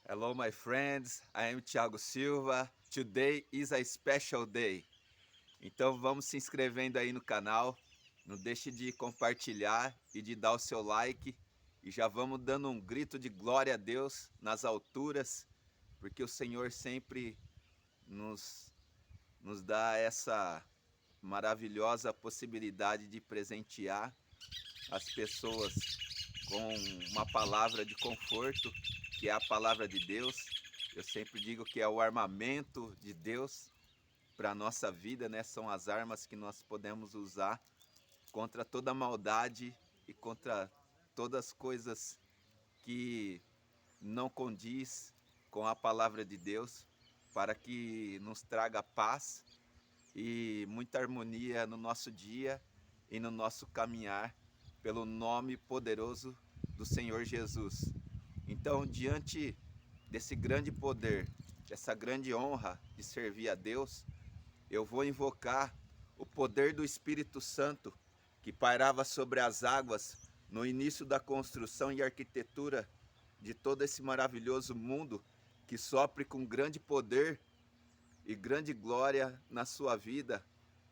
Hello, my friends. I am Thiago Silva. Today is a special day. Então vamos se inscrevendo aí no canal. Não deixe de compartilhar e de dar o seu like. E já vamos dando um grito de glória a Deus nas alturas, porque o Senhor sempre nos, nos dá essa maravilhosa possibilidade de presentear as pessoas com uma palavra de conforto, que é a palavra de Deus. Eu sempre digo que é o armamento de Deus para a nossa vida, né? São as armas que nós podemos usar contra toda maldade e contra todas as coisas que não condiz com a palavra de Deus, para que nos traga paz e muita harmonia no nosso dia e no nosso caminhar, pelo nome poderoso do Senhor Jesus. Então, diante desse grande poder, dessa grande honra de servir a Deus, eu vou invocar o poder do Espírito Santo que pairava sobre as águas no início da construção e arquitetura de todo esse maravilhoso mundo, que sopre com grande poder e grande glória na sua vida,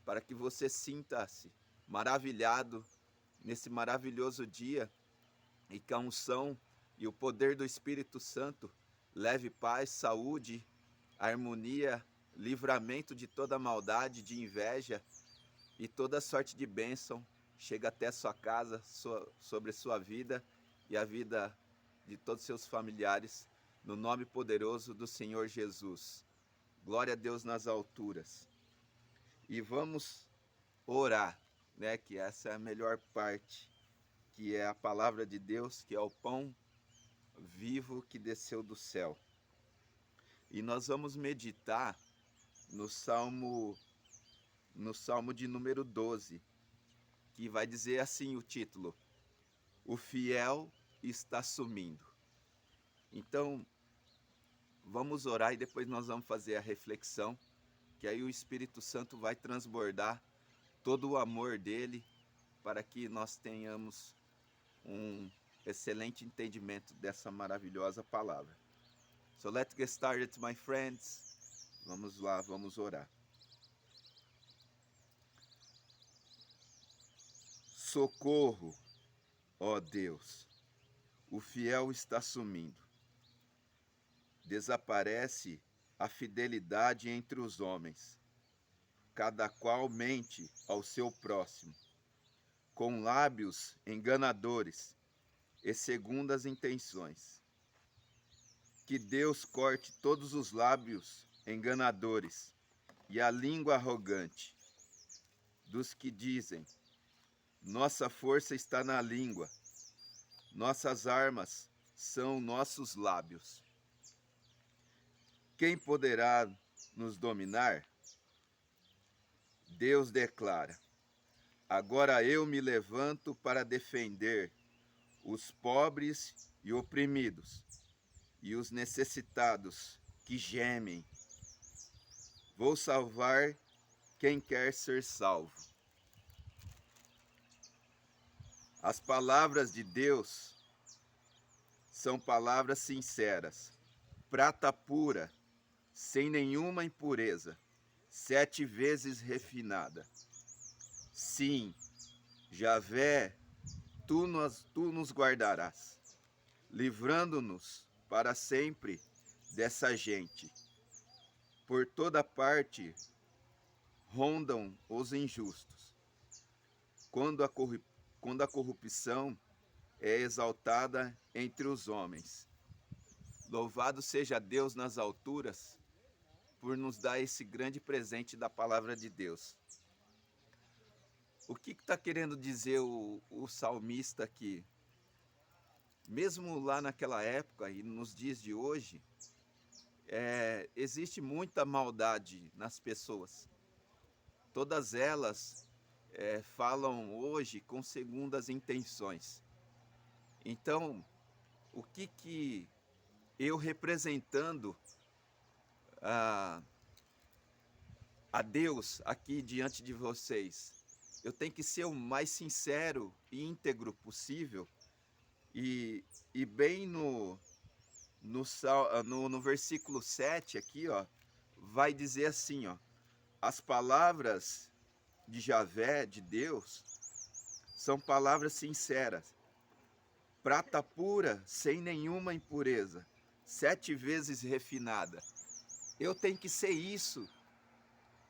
para que você sinta-se maravilhado nesse maravilhoso dia e que a unção e o poder do Espírito Santo leve paz, saúde, harmonia, livramento de toda maldade, de inveja e toda sorte de bênção chega até sua casa, sobre sua vida e a vida de todos os seus familiares, no nome poderoso do Senhor Jesus. Glória a Deus nas alturas. E vamos orar, né? Que essa é a melhor parte, que é a palavra de Deus, que é o pão vivo que desceu do céu. E nós vamos meditar no Salmo de número 12, que vai dizer assim o título: O fiel está sumindo. Então, vamos orar e depois nós vamos fazer a reflexão, que aí o Espírito Santo vai transbordar todo o amor dele para que nós tenhamos um excelente entendimento dessa maravilhosa palavra. So let's get started, my friends. Vamos lá, vamos orar. Socorro, ó Deus, o fiel está sumindo. Desaparece a fidelidade entre os homens. Cada qual mente ao seu próximo, com lábios enganadores e segundo as intenções. Que Deus corte todos os lábios enganadores e a língua arrogante dos que dizem: nossa força está na língua, nossas armas são nossos lábios. Quem poderá nos dominar? Deus declara: agora eu me levanto para defender os pobres e oprimidos e os necessitados que gemem. Vou salvar quem quer ser salvo. As palavras de Deus são palavras sinceras, prata pura, sem nenhuma impureza, 7 vezes refinada. Sim, Javé, tu nos guardarás, livrando-nos para sempre dessa gente. Por toda parte rondam os injustos. Quando a corrupção é exaltada entre os homens. Louvado seja Deus nas alturas por nos dar esse grande presente da palavra de Deus. O que está querendo dizer o salmista aqui? Mesmo lá naquela época e nos dias de hoje, existe muita maldade nas pessoas. Todas elas falam hoje com segundas intenções. Então, o que eu representando a Deus aqui diante de vocês, eu tenho que ser o mais sincero e íntegro possível e bem no no versículo 7 aqui, ó, vai dizer assim, ó: as palavras de Javé, de Deus, são palavras sinceras, prata pura, sem nenhuma impureza, 7 vezes refinada. Eu tenho que ser isso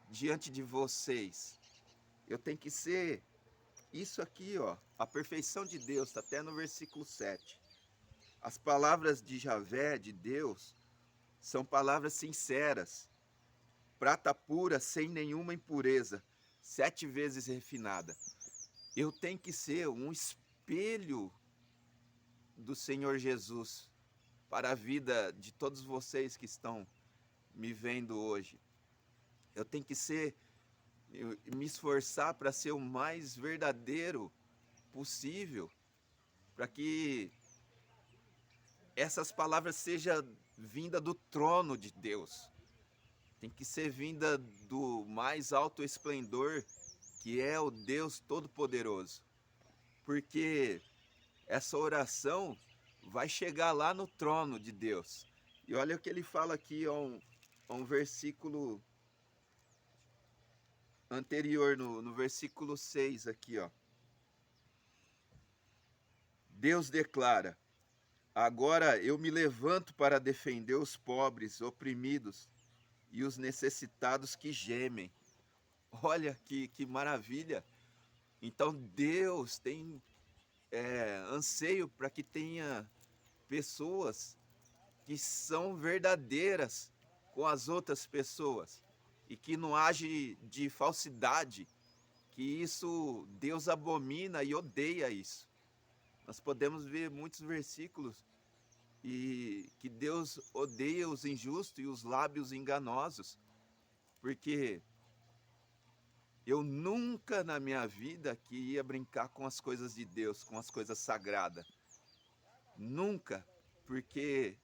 diante de vocês. Eu tenho que ser isso aqui, ó, a perfeição de Deus, está até no versículo 7. As palavras de Javé, de Deus, são palavras sinceras, prata pura, sem nenhuma impureza, 7 vezes refinada. Eu tenho que ser um espelho do Senhor Jesus para a vida de todos vocês que estão me vendo hoje. Eu tenho que me esforçar para ser o mais verdadeiro possível, para que essas palavras sejam vinda do trono de Deus. Tem que ser vinda do mais alto esplendor, que é o Deus Todo-Poderoso. Porque essa oração vai chegar lá no trono de Deus. E olha o que ele fala aqui, ó, um versículo anterior, no versículo 6 aqui, ó. Deus declara: agora eu me levanto para defender os pobres, oprimidos e os necessitados que gemem. Olha que maravilha! Então Deus tem anseio para que tenha pessoas que são verdadeiras com as outras pessoas e que não age de falsidade, que isso Deus abomina e odeia isso. Nós podemos ver muitos versículos e que Deus odeia os injustos e os lábios enganosos, porque eu nunca na minha vida que ia brincar com as coisas de Deus, com as coisas sagradas. Nunca, porque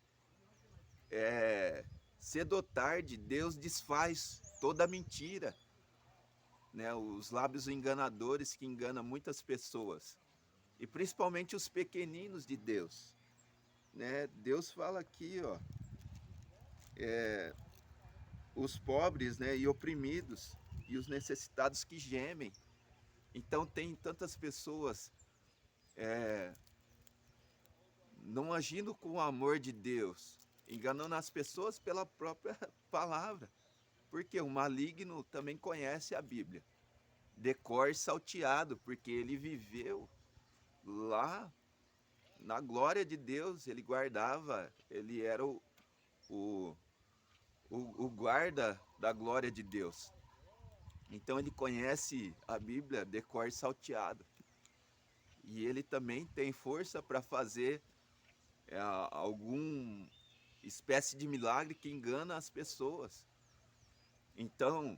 cedo ou tarde Deus desfaz toda a mentira, né? Os lábios enganadores que enganam muitas pessoas, e principalmente os pequeninos de Deus, né? Deus fala aqui, ó, os pobres, né, e oprimidos e os necessitados que gemem. Então tem tantas pessoas não agindo com o amor de Deus, enganando as pessoas pela própria palavra, porque o maligno também conhece a Bíblia, de cor salteado, porque ele viveu lá na glória de Deus, ele guardava, ele era o guarda da glória de Deus. Então ele conhece a Bíblia de cor salteado. E ele também tem força para fazer algum espécie de milagre que engana as pessoas. Então,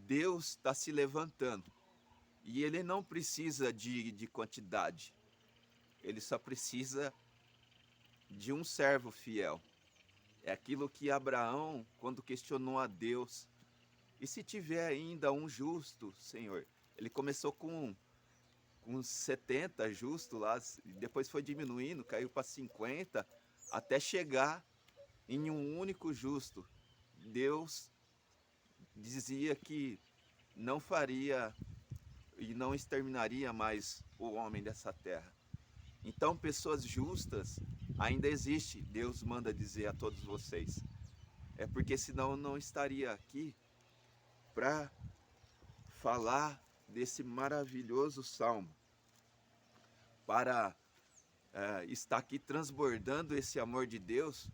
Deus está se levantando. E ele não precisa de quantidade. Ele só precisa de um servo fiel. É aquilo que Abraão, quando questionou a Deus: e se tiver ainda um justo, Senhor? Ele começou com 70 justos lá, depois foi diminuindo, caiu para 50, até chegar em um único justo. Deus dizia que não faria e não exterminaria mais o homem dessa terra. Então, pessoas justas ainda existe, Deus manda dizer a todos vocês. É porque senão eu não estaria aqui para falar desse maravilhoso salmo, para estar aqui transbordando esse amor de Deus,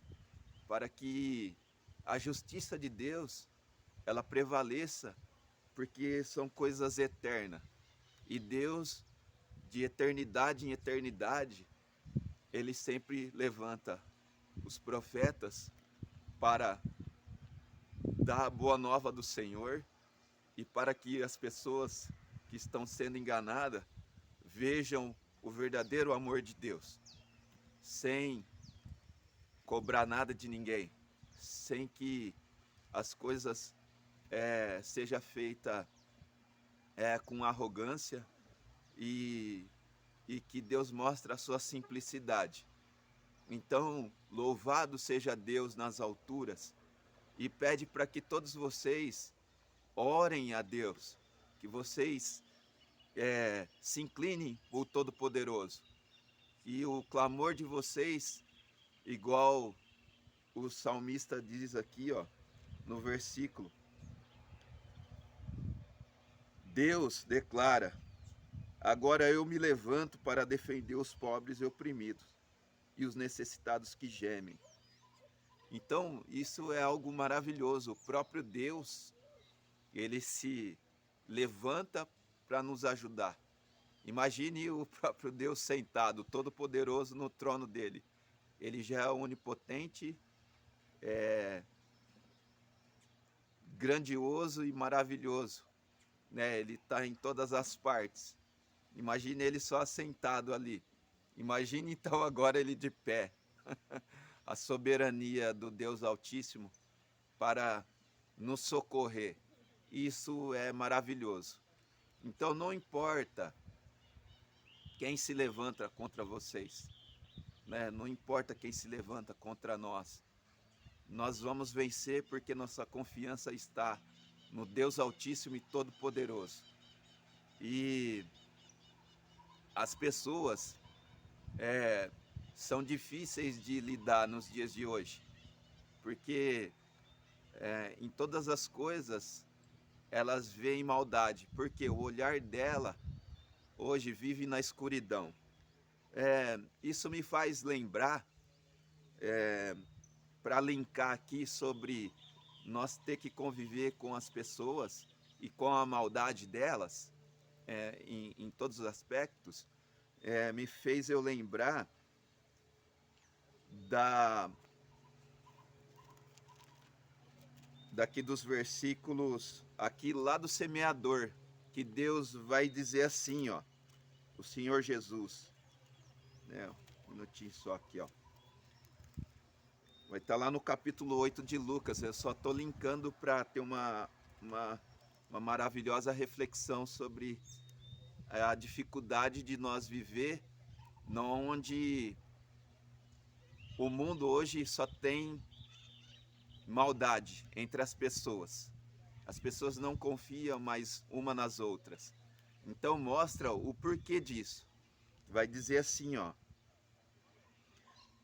para que a justiça de Deus ela prevaleça, porque são coisas eternas. E Deus, de eternidade em eternidade, ele sempre levanta os profetas para dar a boa nova do Senhor e para que as pessoas que estão sendo enganadas vejam o verdadeiro amor de Deus, sem cobrar nada de ninguém, sem que as coisas sejam feitas com arrogância, e que Deus mostre a sua simplicidade. Então, louvado seja Deus nas alturas, e pede para que todos vocês orem a Deus, que vocês se inclinem ao Todo-Poderoso. E o clamor de vocês, igual o salmista diz aqui, ó, no versículo, Deus declara: agora eu me levanto para defender os pobres e oprimidos e os necessitados que gemem. Então, isso é algo maravilhoso. O próprio Deus, ele se levanta para nos ajudar. Imagine o próprio Deus sentado, todo-poderoso no trono dele. Ele já é onipotente, grandioso e maravilhoso, né? Ele está em todas as partes. Imagine ele só sentado ali. Imagine então agora ele de pé. A soberania do Deus Altíssimo para nos socorrer. Isso é maravilhoso. Então não importa quem se levanta contra vocês, né? Não importa quem se levanta contra nós. Nós vamos vencer porque nossa confiança está no Deus Altíssimo e Todo-Poderoso. E as pessoas são difíceis de lidar nos dias de hoje, porque em todas as coisas elas veem maldade, porque o olhar dela hoje vive na escuridão. Isso me faz lembrar, para linkar aqui sobre nós ter que conviver com as pessoas e com a maldade delas, em todos os aspectos, me fez eu lembrar daqui dos versículos, aqui lá do semeador, que Deus vai dizer assim, ó, o Senhor Jesus, né, um minutinho só aqui, ó, vai estar lá no capítulo 8 de Lucas. Eu só estou linkando para ter uma maravilhosa reflexão sobre a dificuldade de nós viver onde o mundo hoje só tem maldade entre as pessoas. As pessoas não confiam mais uma nas outras. Então mostra o porquê disso. Vai dizer assim, ó.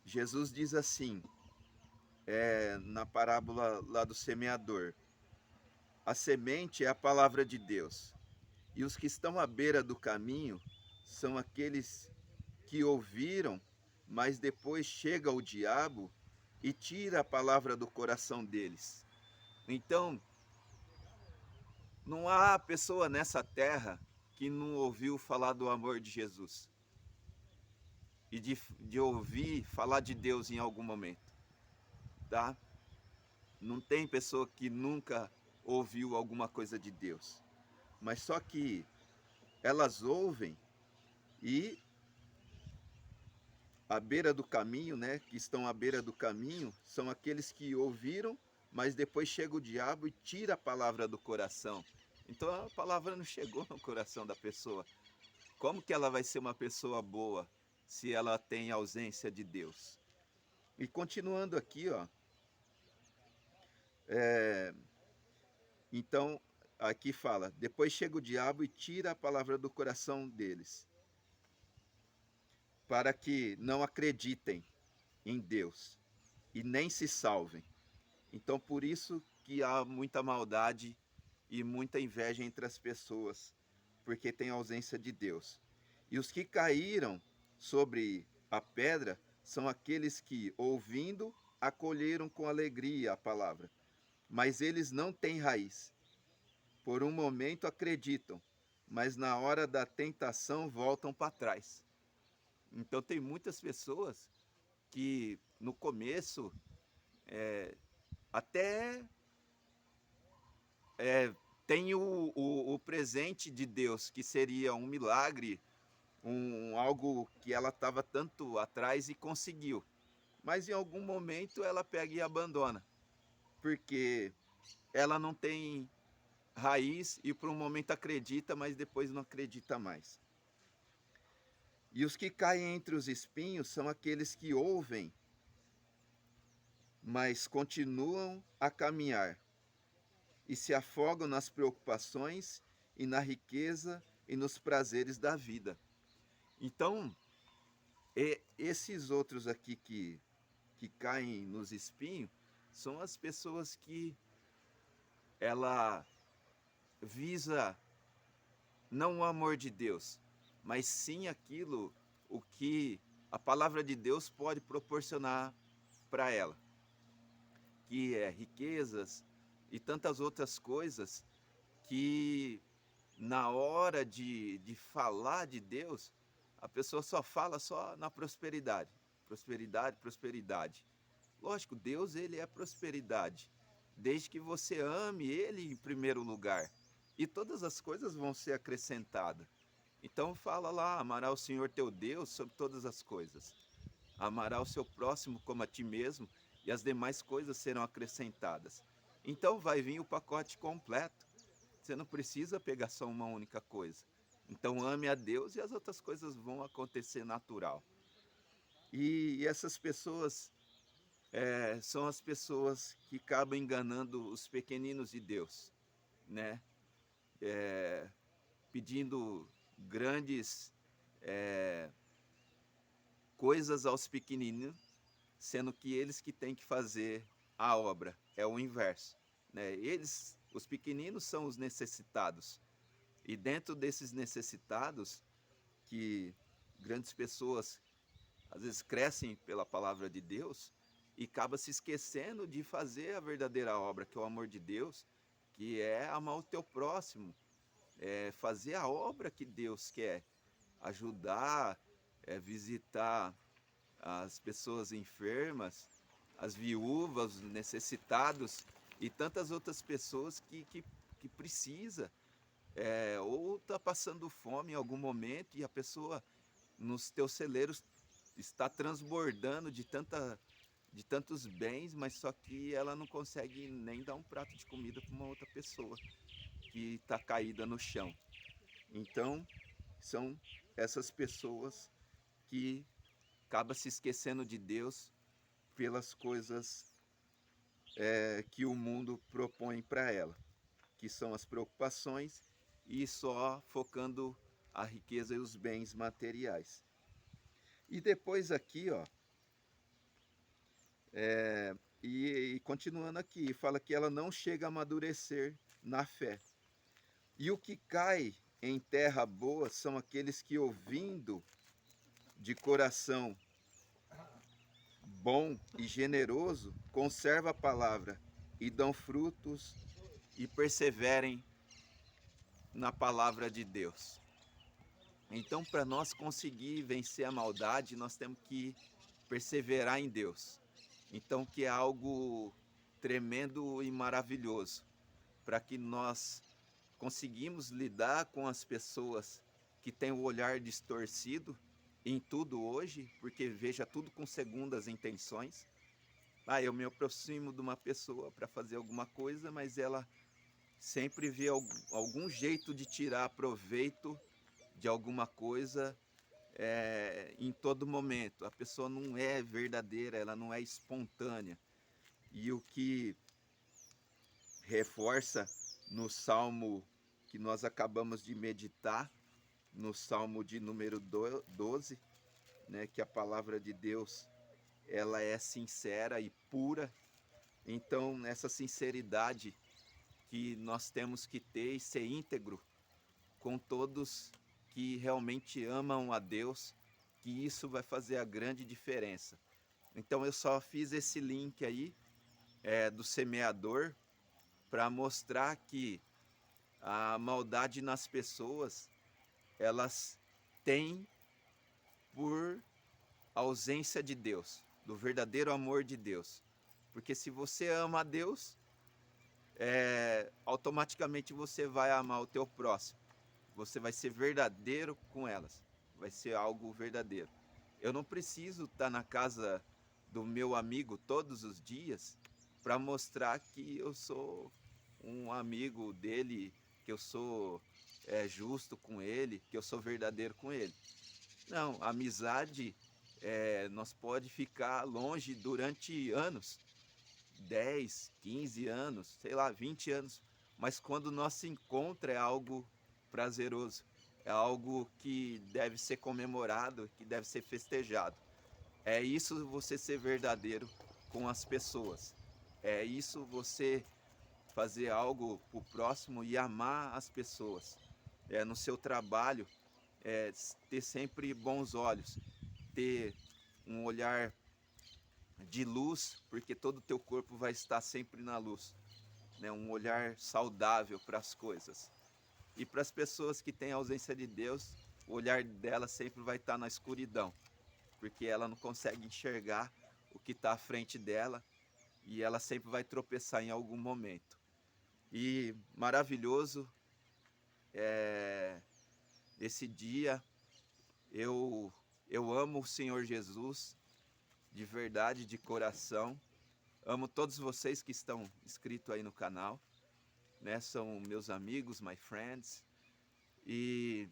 Jesus diz assim, na parábola lá do semeador: a semente é a palavra de Deus, e os que estão à beira do caminho são aqueles que ouviram, mas depois chega o diabo e tira a palavra do coração deles. Então, não há pessoa nessa terra que não ouviu falar do amor de Jesus e de ouvir falar de Deus em algum momento, tá? Não tem pessoa que nunca ouviu alguma coisa de Deus, mas só que elas ouvem e à beira do caminho, né, que estão à beira do caminho, são aqueles que ouviram, mas depois chega o diabo e tira a palavra do coração. Então a palavra não chegou no coração da pessoa. Como que ela vai ser uma pessoa boa se ela tem ausência de Deus? E continuando aqui, ó, então aqui fala: depois chega o diabo e tira a palavra do coração deles, para que não acreditem em Deus e nem se salvem. Então por isso que há muita maldade e muita inveja entre as pessoas, porque tem ausência de Deus. E os que caíram sobre a pedra são aqueles que, ouvindo, acolheram com alegria a palavra, mas eles não têm raiz. Por um momento acreditam, mas na hora da tentação voltam para trás. Então tem muitas pessoas que no começo até tem o presente de Deus, que seria um milagre, algo que ela estava tanto atrás e conseguiu. Mas em algum momento ela pega e abandona, porque ela não tem raiz e por um momento acredita, mas depois não acredita mais. E os que caem entre os espinhos são aqueles que ouvem, mas continuam a caminhar e se afogam nas preocupações e na riqueza e nos prazeres da vida. Então, esses outros aqui que caem nos espinhos são as pessoas que ela visa não o amor de Deus, mas sim aquilo o que a palavra de Deus pode proporcionar para ela, que é riquezas e tantas outras coisas que na hora de falar de Deus, a pessoa só fala só na prosperidade, prosperidade, prosperidade. Lógico, Deus ele é prosperidade, desde que você ame Ele em primeiro lugar. E todas as coisas vão ser acrescentadas. Então fala lá, amará o Senhor teu Deus sobre todas as coisas. Amará o seu próximo como a ti mesmo, e as demais coisas serão acrescentadas. Então vai vir o pacote completo. Você não precisa pegar só uma única coisa. Então ame a Deus e as outras coisas vão acontecer natural. E essas pessoas são as pessoas que acabam enganando os pequeninos de Deus, né? Pedindo grandes coisas aos pequeninos, sendo que eles que têm que fazer a obra, é o inverso, né? Eles, os pequeninos, são os necessitados, e dentro desses necessitados, que grandes pessoas às vezes crescem pela palavra de Deus e acaba se esquecendo de fazer a verdadeira obra, que é o amor de Deus, que é amar o teu próximo, fazer a obra que Deus quer, ajudar, visitar as pessoas enfermas, as viúvas, os necessitados e tantas outras pessoas que precisa, ou está passando fome em algum momento e a pessoa nos teus celeiros está transbordando de tantos bens, mas só que ela não consegue nem dar um prato de comida para uma outra pessoa que está caída no chão. Então, são essas pessoas que acabam se esquecendo de Deus pelas coisas que o mundo propõe para ela, que são as preocupações e só focando a riqueza e os bens materiais. E depois aqui, ó, e continuando aqui, fala que ela não chega a amadurecer na fé. E o que cai em terra boa são aqueles que, ouvindo de coração bom e generoso, conserva a palavra e dão frutos e perseverem na palavra de Deus. Então, para nós conseguir vencer a maldade, nós temos que perseverar em Deus. Então, que é algo tremendo e maravilhoso, para que nós conseguimos lidar com as pessoas que têm o olhar distorcido em tudo hoje, porque veja tudo com segundas intenções. Eu me aproximo de uma pessoa para fazer alguma coisa, mas ela sempre vê algum jeito de tirar proveito de alguma coisa em todo momento. A pessoa não é verdadeira, ela não é espontânea. E o que reforça no salmo que nós acabamos de meditar, no salmo de número 12, né, que a palavra de Deus ela é sincera e pura. Então, essa sinceridade que nós temos que ter e ser íntegro com todos que realmente amam a Deus, que isso vai fazer a grande diferença. Então eu só fiz esse link aí do semeador para mostrar que a maldade nas pessoas, elas têm por ausência de Deus, do verdadeiro amor de Deus. Porque se você ama a Deus, automaticamente você vai amar o teu próximo. Você vai ser verdadeiro com elas. Vai ser algo verdadeiro. Eu não preciso estar na casa do meu amigo todos os dias para mostrar que eu sou um amigo dele, que eu sou justo com ele, que eu sou verdadeiro com ele. Não, a amizade, nós pode ficar longe durante anos, 10, 15 anos, sei lá, 20 anos, mas quando nós se encontra é algo prazeroso, é algo que deve ser comemorado, que deve ser festejado. É isso você ser verdadeiro com as pessoas. É isso você fazer algo pro próximo e amar as pessoas. No seu trabalho, ter sempre bons olhos, ter um olhar de luz, porque todo o teu corpo vai estar sempre na luz, né? Um olhar saudável para as coisas. E para as pessoas que têm ausência de Deus, o olhar dela sempre vai estar na escuridão, porque ela não consegue enxergar o que está à frente dela e ela sempre vai tropeçar em algum momento. E maravilhoso é, esse dia, eu, eu amo o Senhor Jesus de verdade, de coração. Amo todos vocês que estão inscritos aí no canal, né? São meus amigos, my friends. E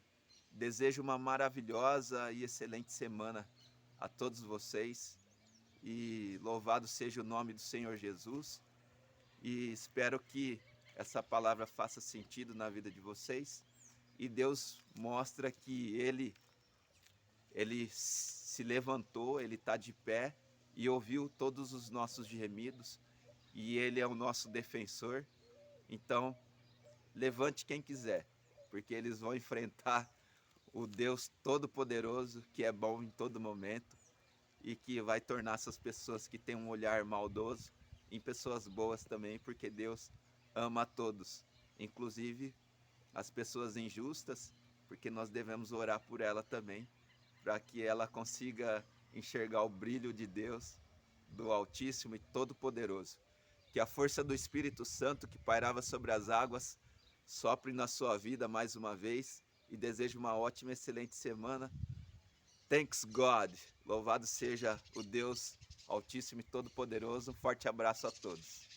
desejo uma maravilhosa e excelente semana a todos vocês. E louvado seja o nome do Senhor Jesus. E espero que essa palavra faça sentido na vida de vocês. E Deus mostra que Ele se levantou, Ele está de pé e ouviu todos os nossos gemidos. E Ele é o nosso defensor. Então, levante quem quiser, porque eles vão enfrentar o Deus Todo-Poderoso, que é bom em todo momento e que vai tornar essas pessoas que têm um olhar maldoso em pessoas boas também, porque Deus ama a todos, inclusive as pessoas injustas, porque nós devemos orar por ela também, para que ela consiga enxergar o brilho de Deus, do Altíssimo e Todo-Poderoso. Que a força do Espírito Santo que pairava sobre as águas sopre na sua vida mais uma vez e desejo uma ótima, excelente semana. Thanks God. Louvado seja o Deus Altíssimo e Todo-Poderoso. Um forte abraço a todos.